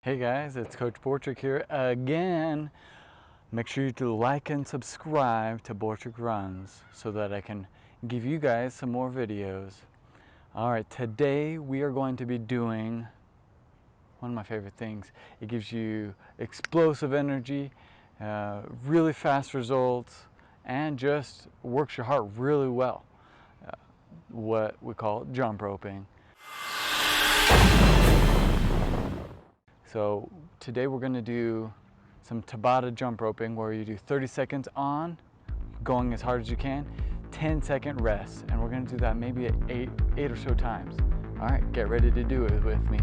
Hey guys, it's Coach Bortrick here again. Make sure you do like and subscribe to Bortrick Runs so that I can give you guys some more videos. Alright, today we are going to be doing one of my favorite things. It gives you explosive energy, really fast results, and just works your heart really well. What we call jump roping. So today we're going to do some tabata jump roping where you do 30 seconds on, going as hard as you can, 10-second rest, and we're going to do that maybe at eight or so times. All right, get ready to do it with me.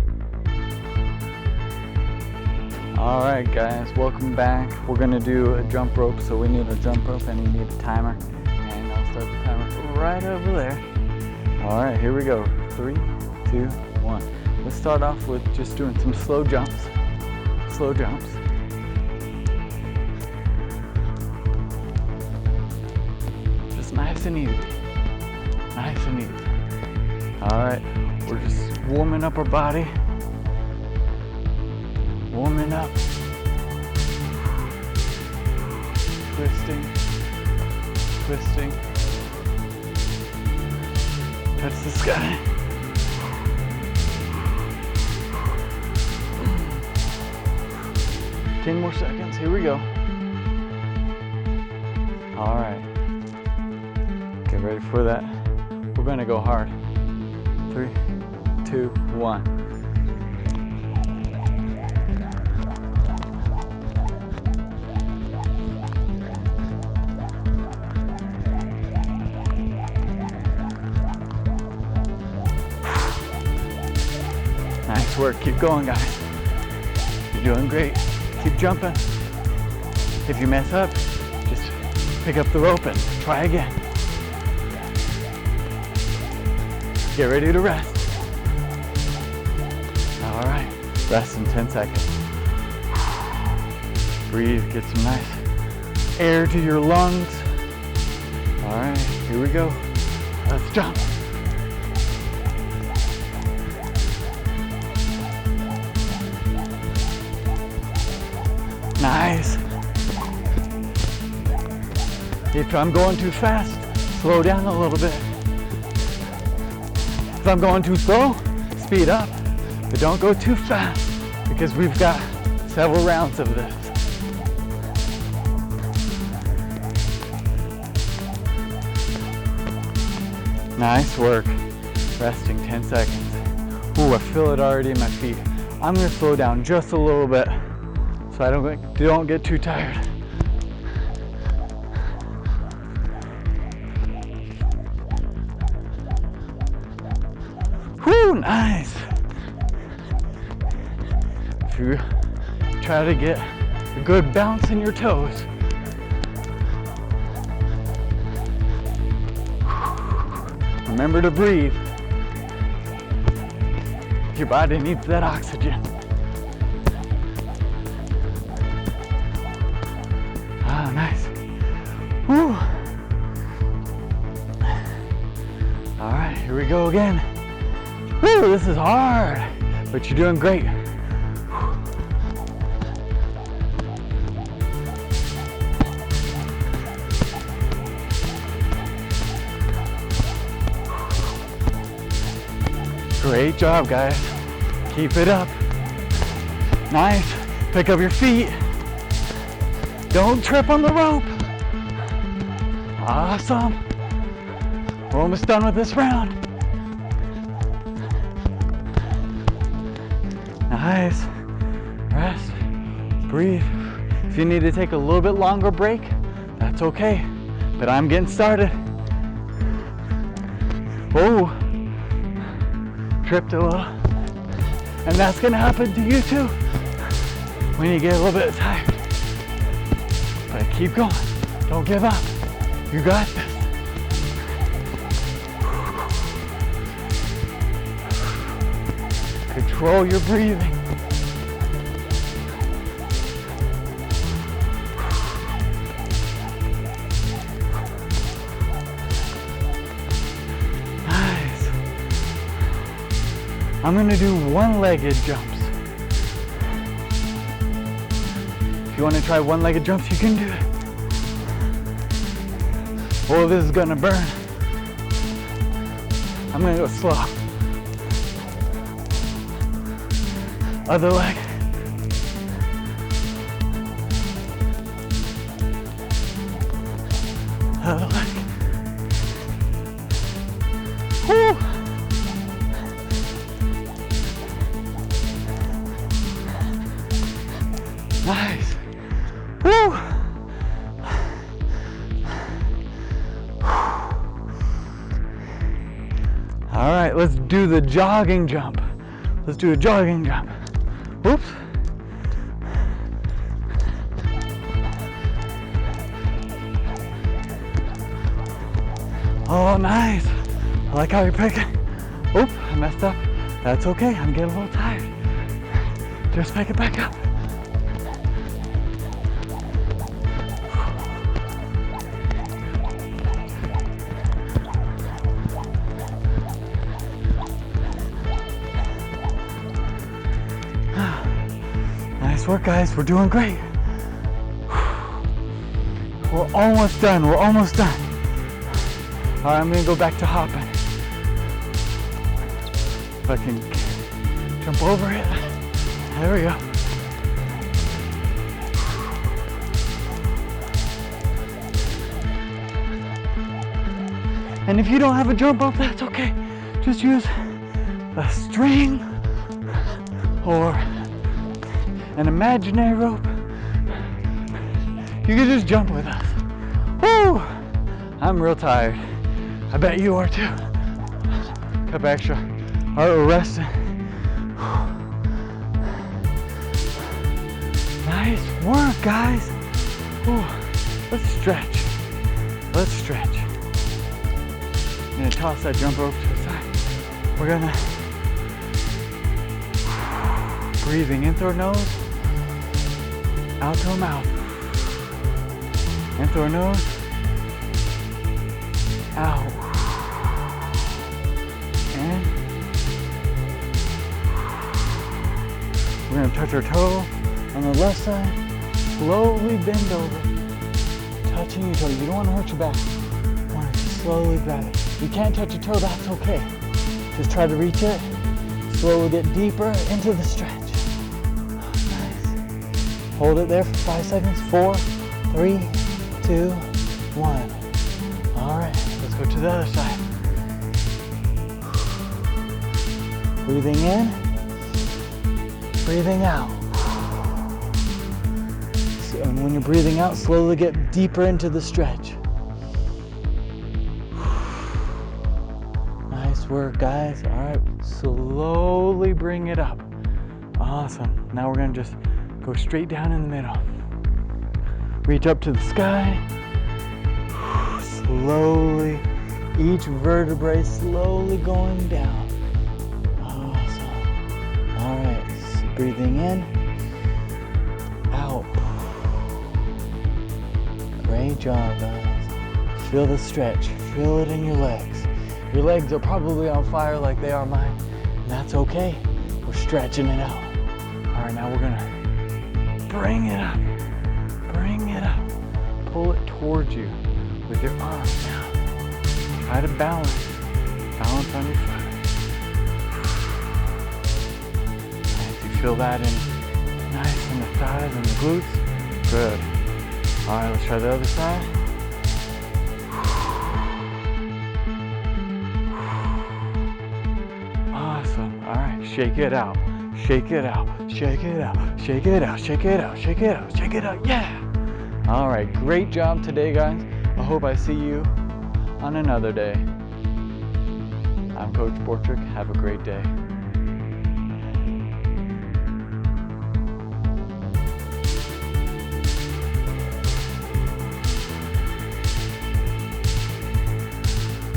All right guys, welcome back. We're going to do a jump rope, so we need a jump rope and we need a timer, and I'll start the timer right over there. All right, here we go. 3, 2, 1. Let's start off with just doing some slow jumps. Slow jumps. Just nice and easy. Nice and easy. Alright, we're just warming up our body. Warming up. Twisting. Twisting. Touch the sky. 10 more seconds, here we go. All right, get ready for that. We're gonna go hard. 3, 2, 1. Nice work, keep going guys. You're doing great. Keep jumping. If you mess up, just pick up the rope and try again. Get ready to rest. All right, rest in 10 seconds. Breathe, get some nice air to your lungs. All right, here we go. Let's jump. Nice. If I'm going too fast, slow down a little bit. If I'm going too slow, speed up. But don't go too fast because we've got several rounds of this. Nice work. Resting 10 seconds. Ooh, I feel it already in my feet. I'm gonna slow down just a little bit so I don't get too tired. Whoo, nice. If you try to get a good bounce in your toes. Remember to breathe. Your body needs that oxygen. Nice. Woo. All right, here we go again. Woo, this is hard, but you're doing great. Great job, guys. Keep it up. Nice. Pick up your feet. Don't trip on the rope. Awesome. We're almost done with this round. Nice. Rest. Breathe. If you need to take a little bit longer break, that's okay. But I'm getting started. Oh. Tripped a little. And that's gonna happen to you too when you get a little bit tired. But keep going. Don't give up. You got this. Control your breathing. Nice. I'm going to do one-legged jumps. If you want to try one-legged jumps, you can do it. Oh, this is gonna burn. I'm gonna go slow. Other leg. Other leg. Woo! Nice. Woo! All right, let's do the jogging jump. Let's do a jogging jump. Oops. Oh, nice. I like how you're picking. Oop, I messed up. That's okay, I'm getting a little tired. Just pick it back up. Nice work, guys. We're doing great. We're almost done. We're almost done. All right, I'm gonna go back to hopping. If I can jump over it. There we go. And if you don't have a jump rope, that's okay. Just use a string or an imaginary rope. You can just jump with us. Woo! I'm real tired. I bet you are too. Couple extra. All right, we're resting. Nice work, guys. Whew. Let's stretch. Let's stretch. I'm gonna toss that jump rope to the side. We're gonna breathing in through our nose, out through our mouth. In through our nose, out. And we're gonna touch our toe on the left side. Slowly bend over, touching your toe. You don't want to hurt your back. You want to slowly grab it. If you can't touch your toe, that's okay. Just try to reach it. Slowly get deeper into the stretch. Nice. Hold it there for 5 seconds. 4, 3, 2, 1. All right, let's go to the other side. Breathing in, breathing out. So, and when you're breathing out, slowly get deeper into the stretch. Nice work, guys. All right, slowly bring it up. Awesome. Now we're gonna just go straight down in the middle. Reach up to the sky. Slowly, each vertebrae slowly going down. Awesome. All right, breathing in, out. Great job, guys. Feel the stretch. Feel it in your legs. Your legs are probably on fire like they are mine. And that's okay. We're stretching it out. All right, now we're gonna bring it up. Bring it up. Pull it towards you with your arms down. Try to balance. Balance on your foot. Nice. You feel that in nice in the thighs and the glutes. Good. All right, let's try the other side. Awesome. All right, shake it out. Shake it out. Shake it out. Shake it out. Shake it out. Shake it out. Shake it out. Yeah. All right, great job today, guys. I hope I see you on another day. I'm Coach Bortrick. Have a great day.